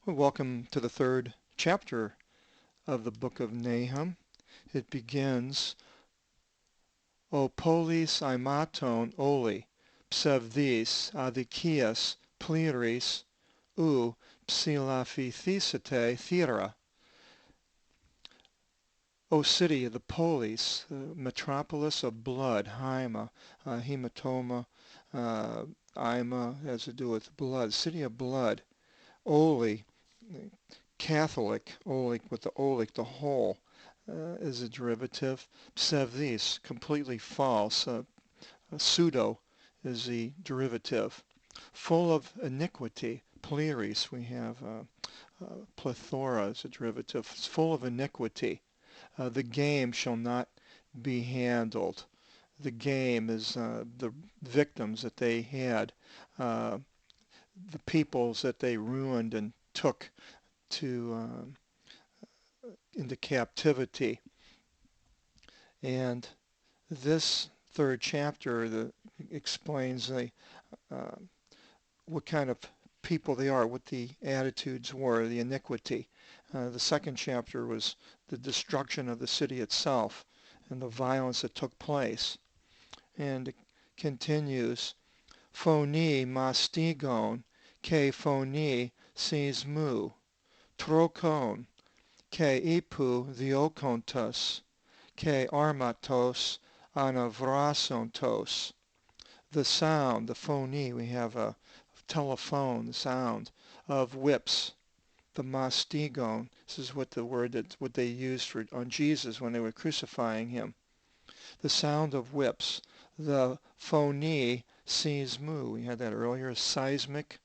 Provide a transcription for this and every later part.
Well, welcome to the third chapter of the book of Nahum. It begins, O polis aimaton oli, psevdis adikias pliris ou psilaphithesate thera. O city of the polis, metropolis of blood, haima, hematoma, uh, ima has to do with blood, city of blood, oli, Catholic, olik with the olik, the whole, is a derivative. Psevdis, completely false. Pseudo is the derivative. Full of iniquity. Pleris, we have plethora is a derivative. It's full of iniquity. The game shall not be handled. The game is the victims that they had, uh, the peoples that they ruined and took to into captivity. And this third chapter explains uh, what kind of people they are, what the attitudes were, the iniquity. The second chapter was the destruction of the city itself and the violence that took place. And it continues, phoni mastigon, ke phoni seismu, trokon, ke ipu diokontos, ke armatos anavrasontos. The sound, the phony, we have a telephone, the sound of whips, the mastigon. This is what the word that what they used for on Jesus when they were crucifying him. The sound of whips, the phony seismu. We had that earlier, seismic.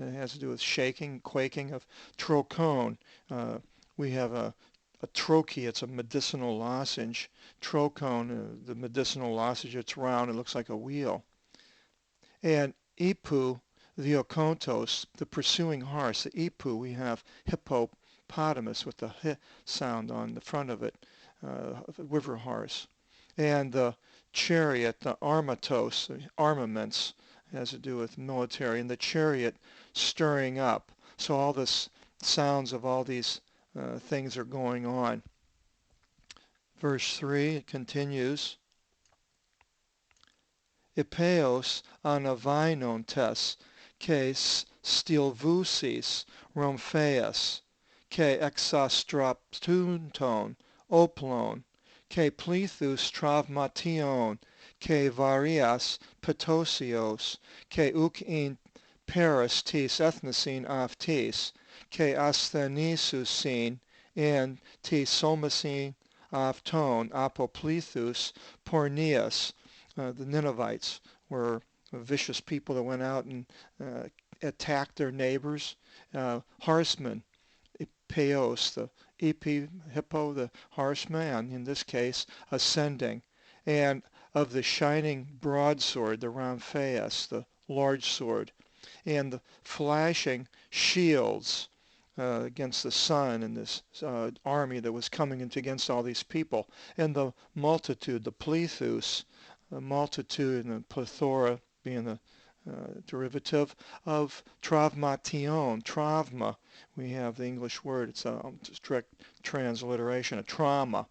It has to do with shaking, quaking of trocone. We have a troche, it's a medicinal lozenge. Trocone, the medicinal lozenge, it's round, it looks like a wheel. And ipu, the okontos, the pursuing horse. The ipu, we have hippopotamus with the hi sound on the front of it, river horse. And the chariot, the armatos, the armaments, has to do with military, and the chariot stirring up. So all this sounds of all these things are going on. Verse 3, it continues, Ipeos anavainontes, ke stilvusis rompheas, ke exastraptunton oplon, ke plethus travmation, ke varias petosios, ke uk in paris tis ethnicine aftis, ke asthenisusin, and tis somasin afton apoplethus porneus. The Ninevites were vicious people that went out and attacked their neighbors. Horsemen, Peos, the hippo, the horseman, in this case, ascending. And of the shining broadsword, the Ramphaeus, the large sword. And the flashing shields against the sun and this army that was coming against all these people. And the multitude, the plethus, the multitude and the plethora being the derivative of travmation, travma. We have the English word, it's a strict transliteration, a trauma.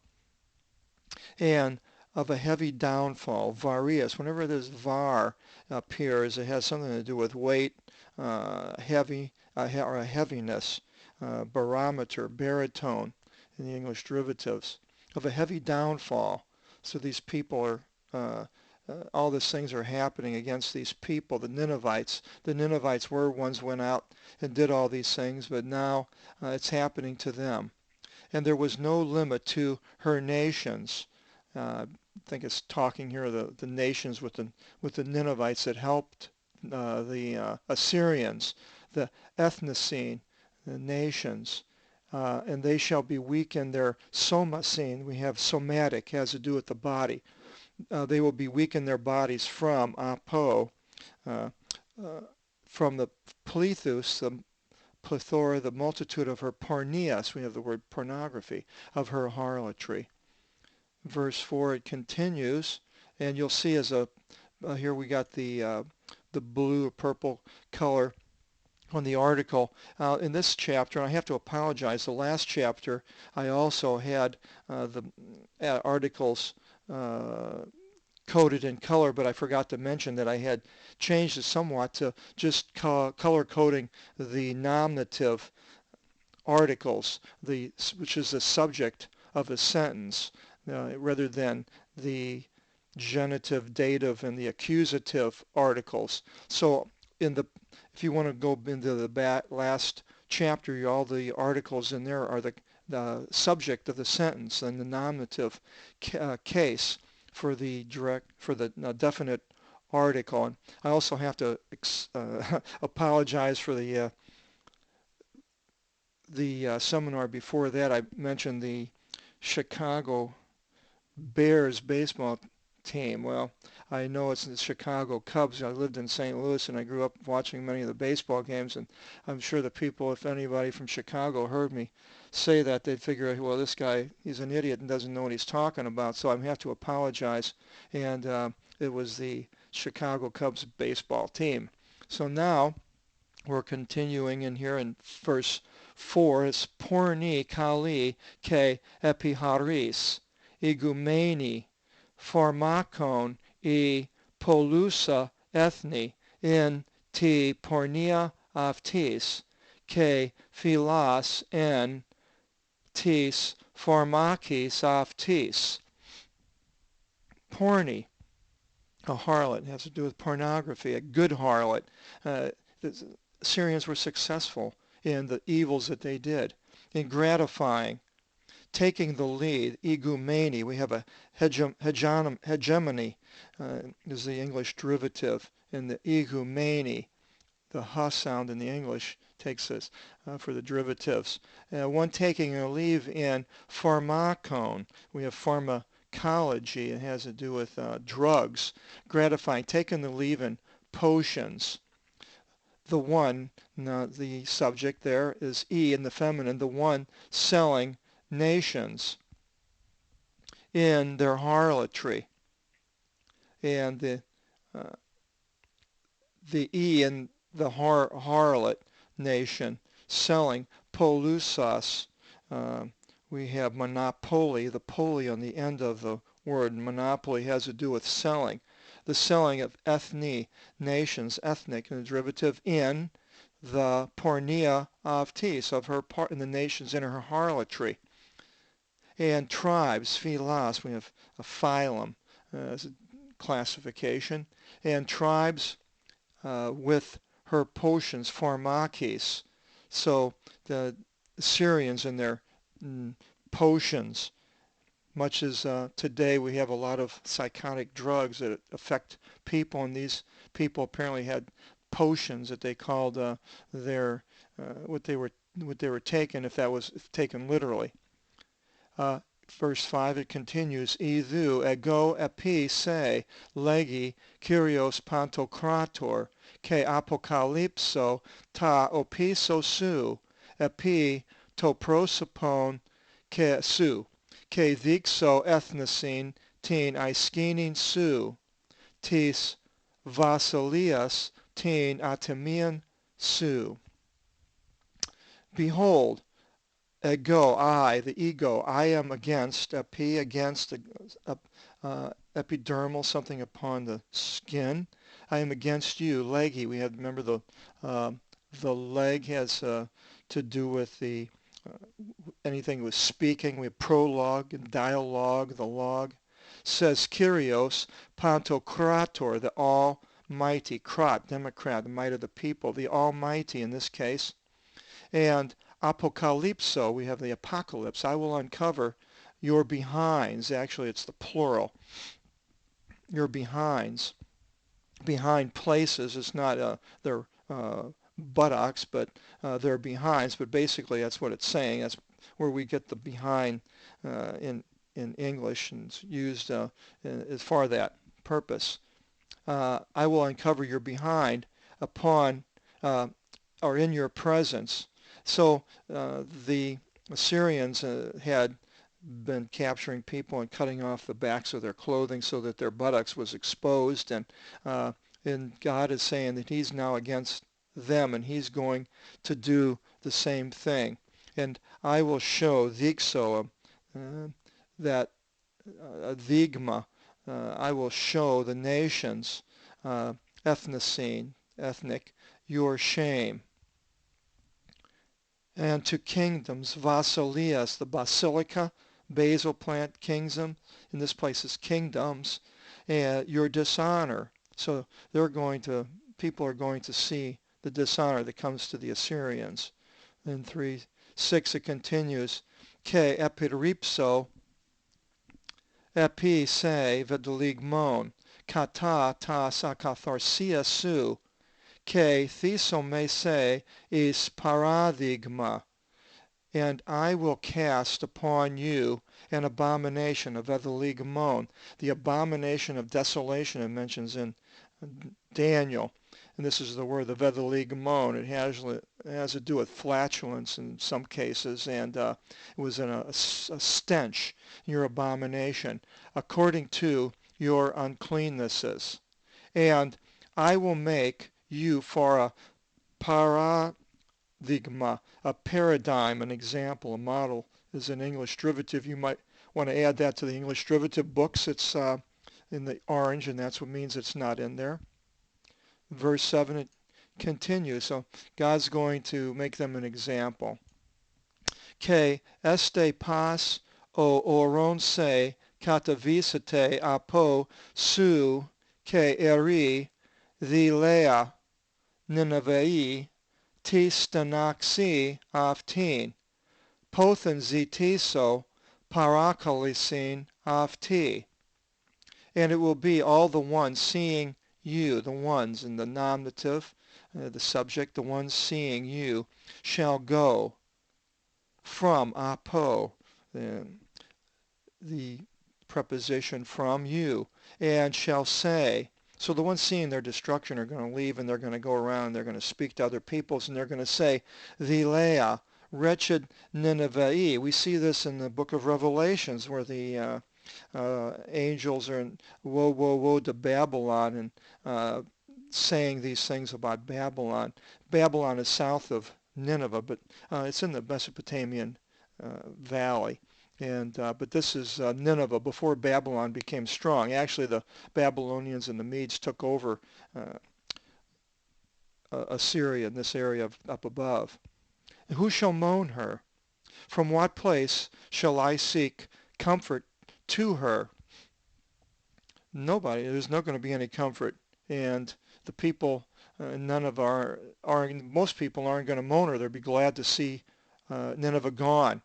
And of a heavy downfall, varius. Whenever this var appears, it has something to do with weight, heavy, or a heaviness, barometer, baritone in the English derivatives. Of a heavy downfall. So these people are all these things are happening against these people, the Ninevites. The Ninevites were ones went out and did all these things, but now it's happening to them. And there was no limit to her nations. I think it's talking here of the nations with the Ninevites that helped the Assyrians, the ethnicene, the nations. And they shall be weak in their somacine. We have somatic, has to do with the body. They will be weak in their bodies from apo, from the plethus, the plethora, the multitude of her porneas. We have the word pornography, of her harlotry. Verse 4, it continues, and you'll see as here we got the blue or purple color on the article. In this chapter, and I have to apologize, the last chapter I also had the articles coded in color, but I forgot to mention that I had changed it somewhat to just color coding the nominative articles, which is the subject of a sentence, rather than the genitive, dative, and the accusative articles. So if you want to go into the last chapter, all the articles in there are the subject of the sentence and the nominative case for the definite article. And I also have to apologize for the seminar before that. I mentioned the Chicago Bears baseball team. Well, I know it's the Chicago Cubs. I lived in St. Louis and I grew up watching many of the baseball games, and I'm sure the people, if anybody from Chicago heard me say that, they'd figure, well, this guy, he's an idiot and doesn't know what he's talking about. So I have to apologize. And it was the Chicago Cubs baseball team. So now we're continuing in here in verse 4. It's porni kali ke epiharis, igumeni, pharmakon e polusa ethni, in ti pornia aftis, ke philas en tis pharmakis aftis. Porni, a harlot, has to do with pornography, a good harlot. The Syrians were successful in the evils that they did, in gratifying, taking the lead, igumeni. We have a hegemony is the English derivative, and the igumeni, the ha sound in the English, takes this for the derivatives. One taking a lead in pharmakon. We have pharmacology. It has to do with drugs, gratifying, taking the lead in potions. The one, the subject there is E in the feminine, the one selling nations in their harlotry. And the E in the harlot nation selling polusas. We have monopoly, the poly on the end of the word. Monopoly has to do with selling. The selling of ethni, nations, ethnic, and the derivative in the pornia of tis, of her part in the nations in her harlotry. And tribes, philos, we have a phylum as a classification, and tribes with her potions, pharmakis. So the Syrians and their potions, much as today we have a lot of psychotic drugs that affect people, and these people apparently had potions that they called their what they were taking, if that was taken literally. Verse 5, it continues, Idhu ego epi se legi kyrios pantokrator ke apokalypso ta opiso su epi to prosopon ke su ke dixo ethnosin tin iskinin su tis vasilias tin atemian su. Behold, ego, I, the ego, I am against, epi, against, epidermal, something upon the skin. I am against you, leggy. We have, remember the leg has to do with the anything with speaking. We have prologue and dialogue, the log. Says Kyrios, Pantokrator, the Almighty, Krat, Democrat, the might of the people, the Almighty in this case. And apokalypso, we have the apocalypse. I will uncover your behinds. Actually, it's the plural. Your behinds. Behind places. It's not their buttocks, but their behinds. But basically, that's what it's saying. That's where we get the behind in English, and it's used as for that purpose. I will uncover your behind upon or in your presence. So the Assyrians had been capturing people and cutting off the backs of their clothing so that their buttocks was exposed, and God is saying that he's now against them, and he's going to do the same thing. And I will show Dixo, that Vigma, I will show the nations, ethnicene, ethnic, your shame. And to kingdoms, Vasilias, the basilica, basil plant kingdom, in this place is kingdoms, and your dishonor. So people are going to see the dishonor that comes to the Assyrians. In 3:6 it continues, Ke epiripso epi se vedeligmon, kata tas akatharsia su, ke thesome se is paradigma, and I will cast upon you an abomination of eveligmon, the abomination of desolation it mentions in Daniel. And this is the word, the eveligmon. It has to do with flatulence in some cases, and it was a stench, your abomination, according to your uncleannesses. And I will make you for a paradigma, a paradigm, an example, a model is an English derivative. You might want to add that to the English derivative books. It's in the orange, and that's what means it's not in there. Verse 7, it continues. So God's going to make them an example. Que este pas o oron se katavisate apo su que eri thilea Ninevei tis stanaxi aftin, pothen zitiso parakalisin afti. And it will be all the ones seeing you, the ones in the nominative, the subject, the ones seeing you, shall go from apo, the preposition from you, and shall say. So the ones seeing their destruction are going to leave, and they're going to go around, they're going to speak to other peoples, and they're going to say, Vilea, wretched Nineveh. We see this in the book of Revelations, where the angels are in woe, woe, woe to Babylon, and saying these things about Babylon. Babylon is south of Nineveh, but it's in the Mesopotamian valley. But this is Nineveh before Babylon became strong. Actually, the Babylonians and the Medes took over Assyria in this area up above. And who shall mourn her? From what place shall I seek comfort to her? Nobody. There's not going to be any comfort. And the people, most people aren't going to mourn her. They'll be glad to see Nineveh gone.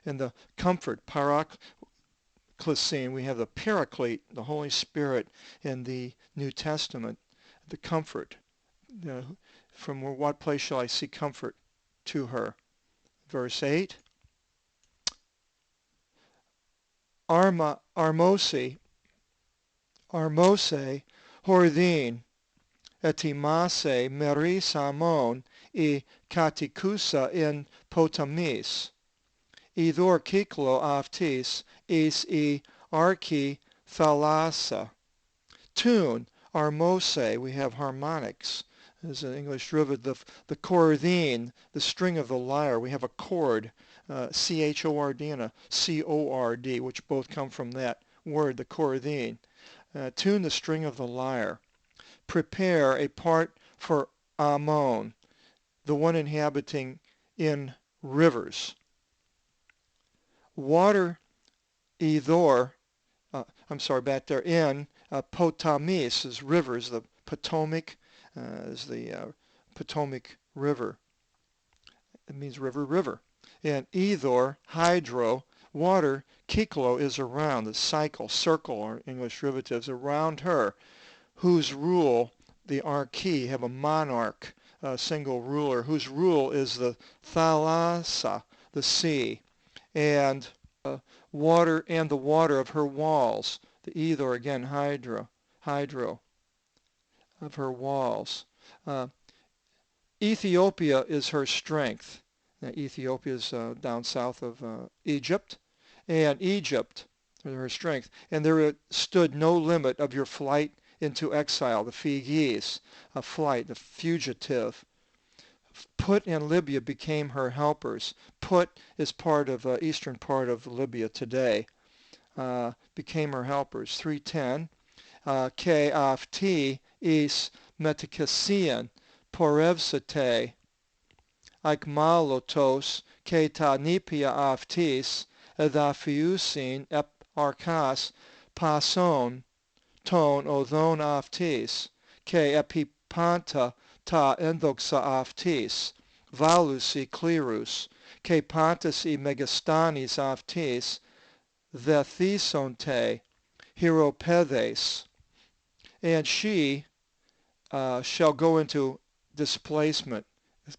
And the comfort, paraklesin, we have the paraclete, the Holy Spirit in the New Testament, the comfort. From what place shall I seek comfort to her? Verse 8. Armose, hordin, etimase meris amon, e katikusa in potamis. Idor kiklo aftis is e archi thalassa. Tune, armose, we have harmonics. As an English derivative, the chordine, the string of the lyre. We have a chord, C-H-O-R-D and a C-O-R-D, which both come from that word, the chordine. Tune the string of the lyre. Prepare a part for Ammon, the one inhabiting in rivers. Water Edor, back there in Potamis is rivers, the Potomac is the Potomac River. It means river. And Edor, hydro, water, Kiklo is around, the circle, or English derivatives, around her, whose rule, the archi, have a monarch, a single ruler, whose rule is the thalassa, the sea. And water and the water of her walls. The Edor, again, hydro of her walls. Ethiopia is her strength. Now, Ethiopia is down south of Egypt. And Egypt is her strength. And there stood no limit of your flight into exile, the fugis, a flight, the fugitive. Put and Libya became her helpers. Put is part of eastern part of Libya today. Became her helpers. 310. K af T is metakasian porevsate aikmalotos ke ta nipia aftis edaphiusin ep arkas pason ton odon aftis ke epipanta ta endoxa aftis valusi clerus ke pantas e megastanis aftis thethisonte hieropedes, and she shall go into displacement,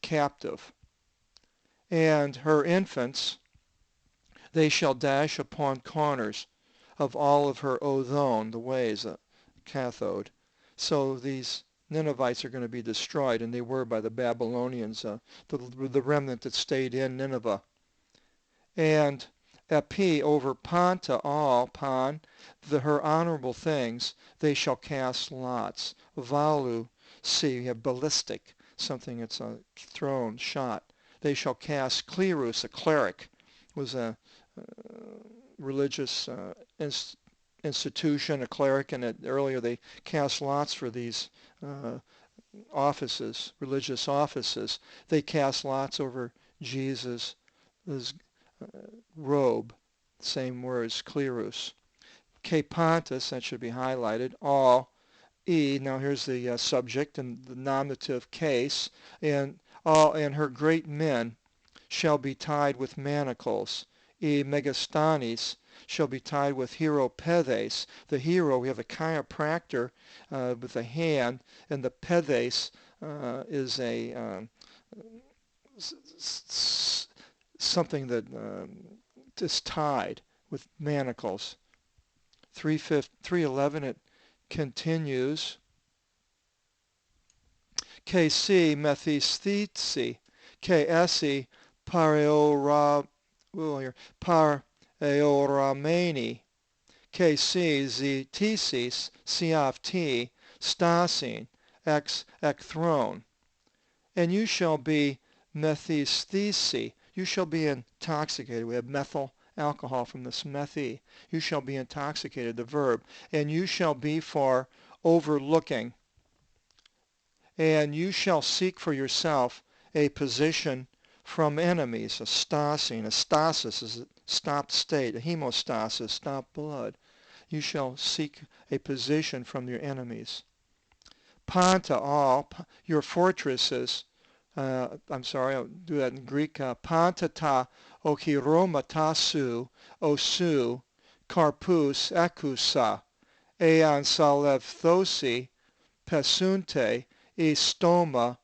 captive, and her infants they shall dash upon corners of all of her odon, the ways, cathode. So these Ninevites are going to be destroyed, and they were by the Babylonians, the remnant that stayed in Nineveh. And epi over panta all pan her honorable things they shall cast lots. Valu, see, you have ballistic, something that's thrown, shot. They shall cast clerus, a cleric, was a religious institution, a cleric, and earlier they cast lots for these offices, religious offices. They cast lots over Jesus' robe, same words, clerus. K pontus, that should be highlighted, all, e, now here's the subject and the nominative case, and all and her great men shall be tied with manacles. E megastanis shall be tied with hieropedes. The hero, we have a chiropractor with a hand, and the pedes is a something that is tied with manacles. 311 it continues. KC methisthesi, KSE pareoramani, KC zetisis siafti stasin ex ekthrone. And you shall be methisthesi, you shall be intoxicated. We have methyl alcohol from this methi. You shall be intoxicated, the verb. And you shall be for overlooking. And you shall seek for yourself a position from enemies, a stasin. A stasis is a stopped state, a hemostasis, stopped blood. You shall seek a position from your enemies. Panta, all, your fortresses, I'm sorry, I'll do that in Greek. Panta ta okiromatasu osu karpus ekusa ean salevthosi pesunte e stoma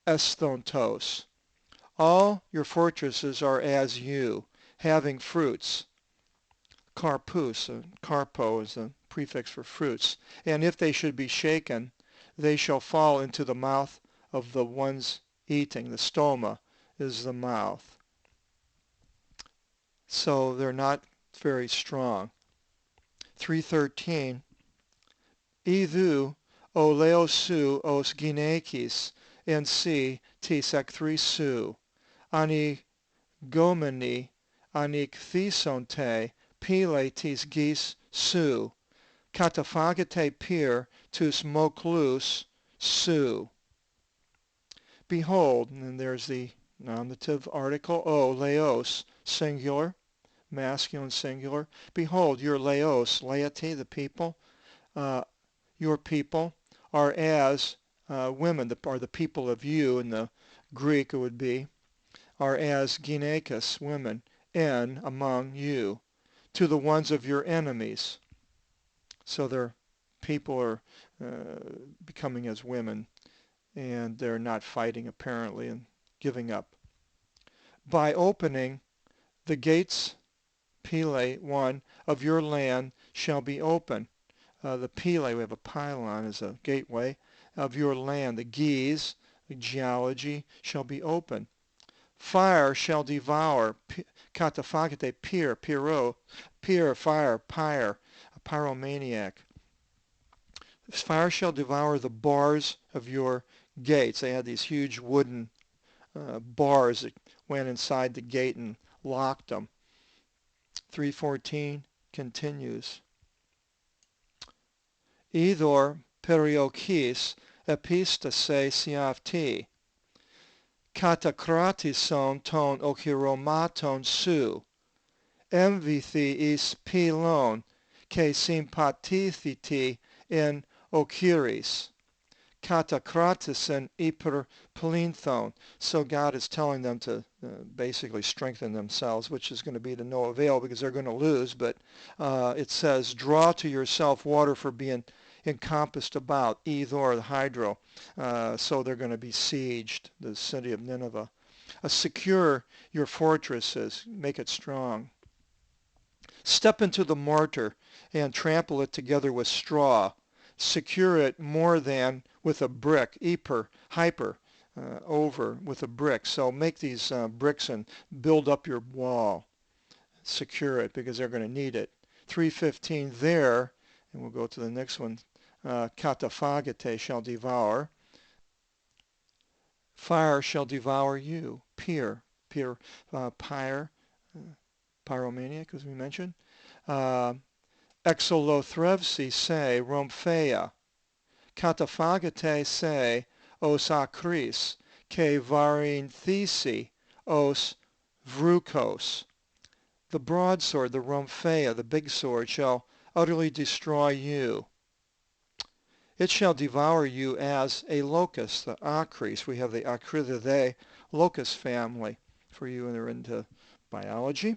esthontos. All your fortresses are as you, having fruits. Karpus, karpo is a prefix for fruits. And if they should be shaken, they shall fall into the mouth of the ones eating. The stoma is the mouth. So they're not very strong. 313. Idhu o leosu os ginekis en si tis ekthrisu ani gomeni anik thisonte pile tis gis su katafagate pir tus moklus su. Behold, and there's the nominative article, o, leos, singular, masculine singular. Behold, your leos, laity, the people, your people are as women, are the people of you, in the Greek it would be, are as ginekis, women, en, among you, to the ones of your enemies. So their people are becoming as women, and they're not fighting apparently and giving up. By opening the gates, pile, 1, of your land shall be open. The pile, we have a pylon as a gateway, of your land, the geese, the geology, shall be open. Fire shall devour, katafagate, pir, piro, pir, fire, pyre, a pyromaniac. Fire shall devour the bars of your gates. They had these huge wooden bars that went inside the gate and locked them. 3:14 continues. Idor periokis epistase siavti, katakratisson ton ochiromaton su, emvithi pilon, ke sympathithiti in ochiris, katakratisen hyper plinthon. So God is telling them to basically strengthen themselves, which is going to be to no avail because they're going to lose. But it says, draw to yourself water for being encompassed about, Ethor, the hydro. So they're going to be besieged, the city of Nineveh. Secure your fortresses, make it strong. Step into the mortar and trample it together with straw. Secure it more than with a brick, hyper, over with a brick. So make these bricks and build up your wall. Secure it because they're going to need it. 3:15 there, and we'll go to the next one. Kataphagate shall devour. Fire shall devour you. Pyre, pyromaniac, as we mentioned. Exolothrevsi se romphea. Kataphagate se os akris, ke varinthisi os vrukos. The broadsword, the romphea, the big sword, shall utterly destroy you. It shall devour you as a locust, the akris. We have the Acrididae locust family for you and they're into biology.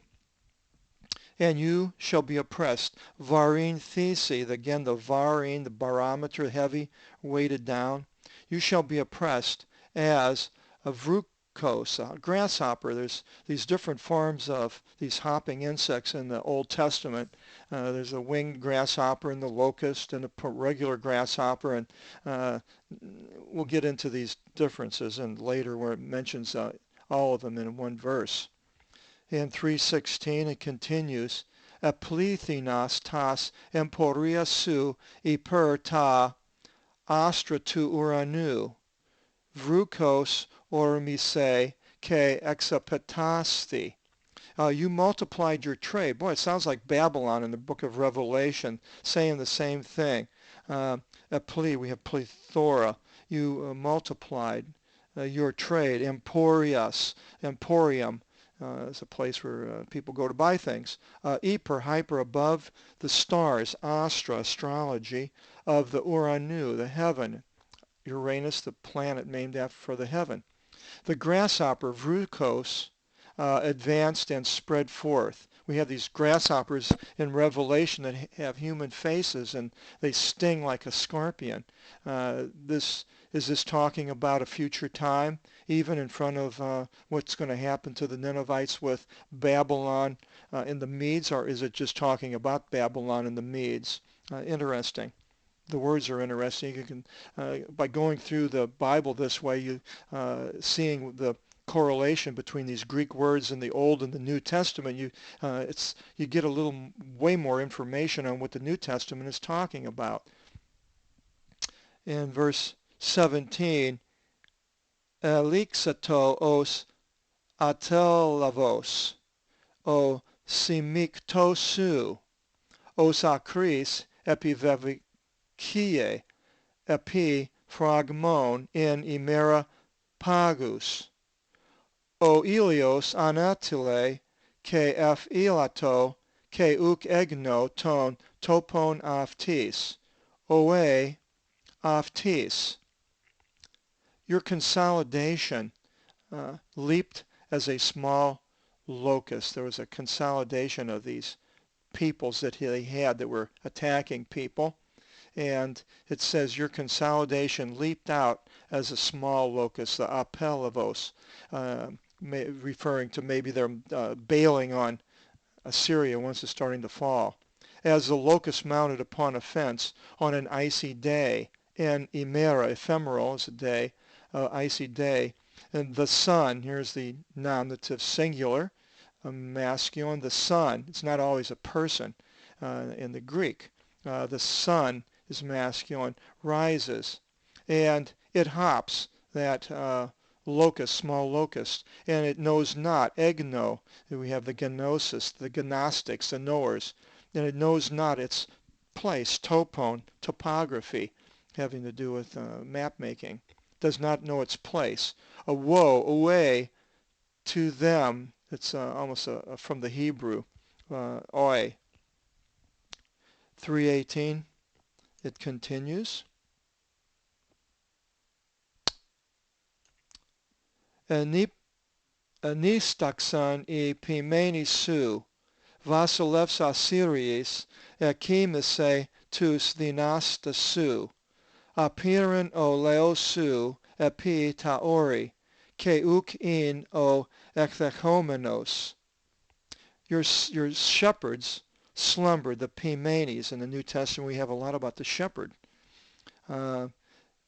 And you shall be oppressed. Varin thesi, again the varin, the barometer, heavy, weighted down. You shall be oppressed as a vrukos, a grasshopper. There's these different forms of these hopping insects in the Old Testament. There's a winged grasshopper and the locust and a regular grasshopper, and we'll get into these differences and later where it mentions all of them in one verse. In 3:16 it continues, Aplethinas tas emporia su hyper ta astra tu uranu, vrukos ormise ke exapetasti. You multiplied your trade. Boy, it sounds like Babylon in the book of Revelation saying the same thing. We have plethora. You multiplied your trade. Emporium. It's a place where people go to buy things. Hyper, above the stars, astra, astrology, of the Uranu, the heaven. Uranus, the planet named for the heaven. The grasshopper, vrukos, advanced and spread forth. We have these grasshoppers in Revelation that have human faces and they sting like a scorpion. Is this talking about a future time, even in front of what's going to happen to the Ninevites with Babylon and the Medes, or is it just talking about Babylon and the Medes? Interesting. The words are interesting. You can, by going through the Bible this way, you seeing the correlation between these Greek words in the Old and the New Testament, you get a little way more information on what the New Testament is talking about. In verse 17, Elixato os atelavos, o simiktosu, os akris epivevikie, epi phragmon in imera pagus, o ilios anatile, ke elato, ke uk egno ton topon aftis, oe aftis. Your consolidation leaped as a small locust. There was a consolidation of these peoples that they had that were attacking people. And it says your consolidation leaped out as a small locust, the apelavos, referring to maybe they're bailing on Assyria once it's starting to fall. As the locust mounted upon a fence on an icy day, and ephemeral is a day, icy day, and the sun, here's the nominative singular, masculine, the sun, it's not always a person in the Greek. The sun is masculine, rises, and it hops, that locust, small locust, and it knows not, egno. We have the gnosis, the gnostics, the knowers, and it knows not its place, topon, topography, having to do with map making, does not know its place. A woe, away to them, it's almost from the Hebrew, oi. 3:18, it continues. Anistaxan e pimeni su, vasilevs Assyries, ekimise tus dynasta su, apiren o leo su, epi taori, ke uk in o ekthechomenos. Your shepherds slumbered, the pimenes. In the New Testament we have a lot about the shepherd.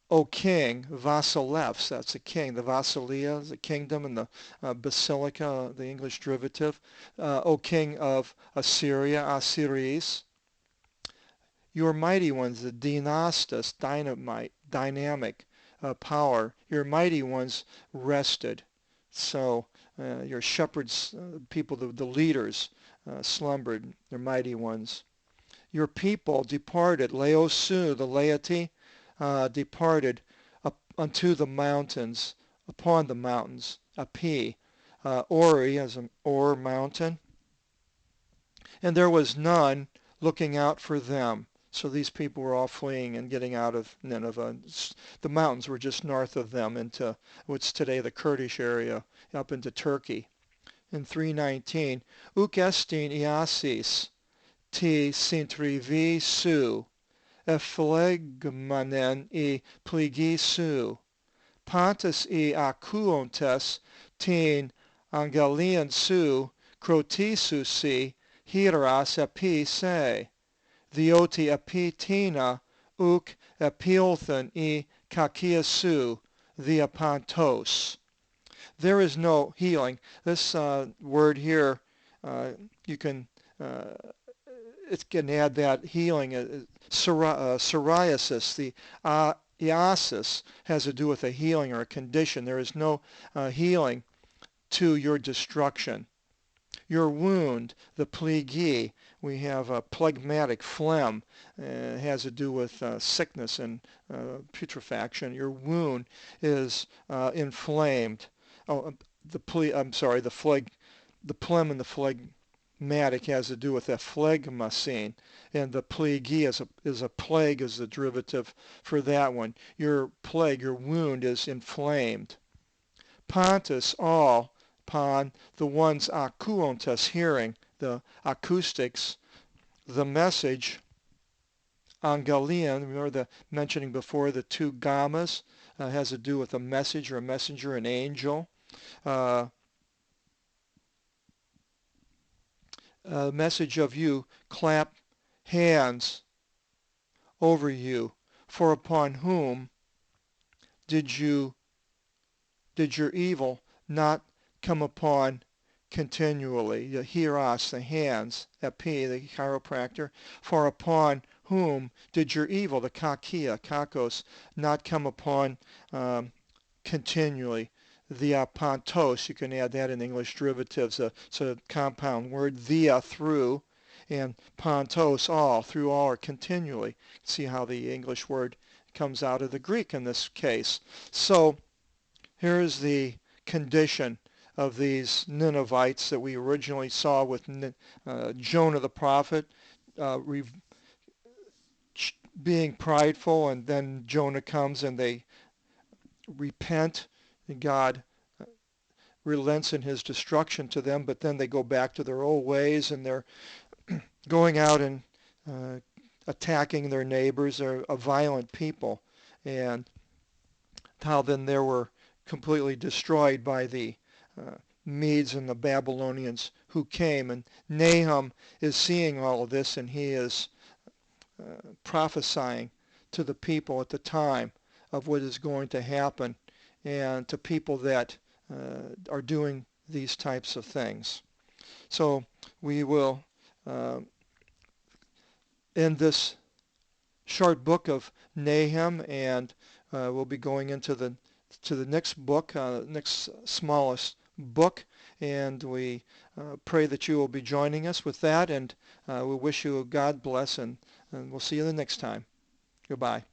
O king, Vasilevs, that's a king. The Vasilia is a kingdom, and the basilica, the English derivative. O king of Assyria, Assyries. Your mighty ones, the dynastus, dynamic power. Your mighty ones rested. So your shepherds, people, the leaders, slumbered, their mighty ones. Your people departed, Laosu, the laity, departed up unto the mountains, upon the mountains, api, Ori as an Or mountain, and there was none looking out for them. So these people were all fleeing and getting out of Nineveh. The mountains were just north of them into what's today the Kurdish area, up into Turkey. In 3:19, uk estin iasis, ti sintrivi su, ephlegmanen e pligisu, pantas e akuontes tin angelian su, crotisusi, hieras epi se, dioti epi tina, uk epilthan e kakiasu, diapantos. There is no healing. This word here, you can it can add that healing. Psoriasis, the iasis, has to do with a healing or a condition. There is no healing to your destruction. Your wound, the pligi, we have a phlegmatic phlegm, has to do with sickness and putrefaction. Your wound is inflamed. Oh, the phlegm and the phlegmatic has to do with the phlegmacine, and the pligi is a plague is the derivative for that one. Your plague, your wound is inflamed. Pontus, all, upon the ones akuontas, hearing, the acoustics, the message, angelion, remember the mentioning before the two gammas, has to do with a message or a messenger, an angel. Message of you, clap hands over you, for upon whom did your evil not come upon continually? The hieros, the hands, epi, the chiropractor, for upon whom did your evil, the kakia, kakos, not come upon continually? The pantos, you can add that in English derivatives, it's a compound word, the through, and pantos, all, through all or continually. See how the English word comes out of the Greek in this case. So here's the condition of these Ninevites that we originally saw with Jonah the prophet being prideful, and then Jonah comes and they repent, and God relents in his destruction to them, but then they go back to their old ways, and they're going out and attacking their neighbors. They're a violent people, and how then they were completely destroyed by the Medes and the Babylonians who came. And Nahum is seeing all of this, and he is prophesying to the people at the time of what is going to happen, and to people that are doing these types of things. So we will end this short book of Nahum, and we'll be going into the to the next book, next smallest book, and we pray that you will be joining us with that, and we wish you a God bless, and we'll see you the next time. Goodbye.